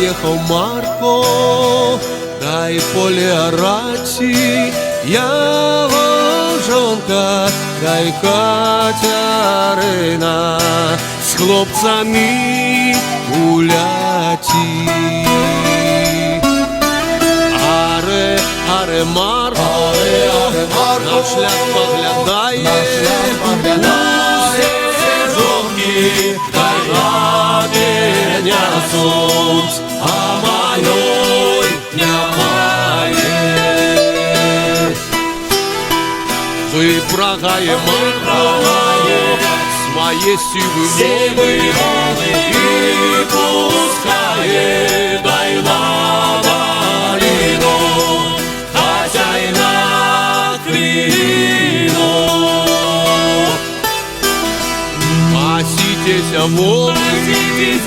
приїхав Марко, та й полі орати, його жонка, та й Катерина з хлопцями гуляти. Аре Марко, на шлях поглядає, усе жовті, та й ради несуть, а малой немає. Випрагає Марко своє сиві мови і пускає, дай на долину, хазяїна хвилину. Пасітеся, воли, не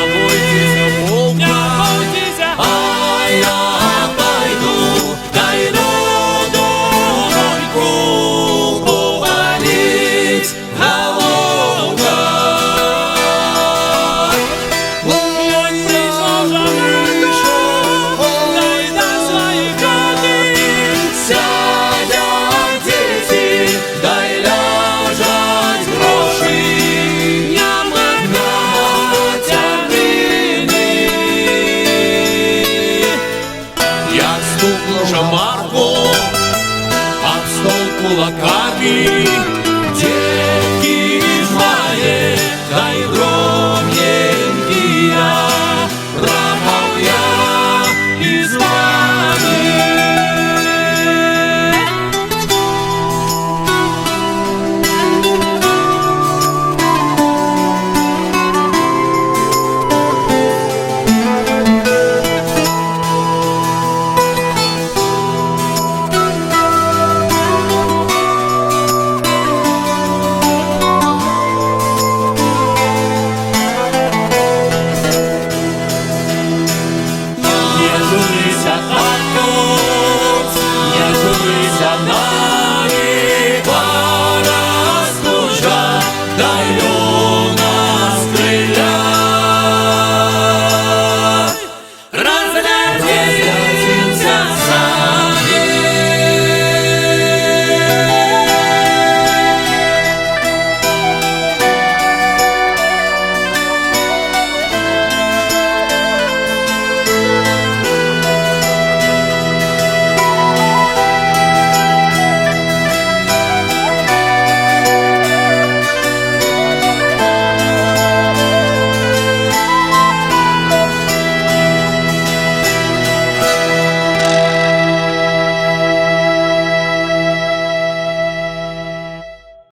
бойтеся вовка, а я пойду, дойду до доньку повалить головка. Ой, прийшов Жан-Марко, дай до своїх хатин. Сядять діти, дай ляжать гроші, на тягнини. Як стукнув Жан-Марко об стол кулаками,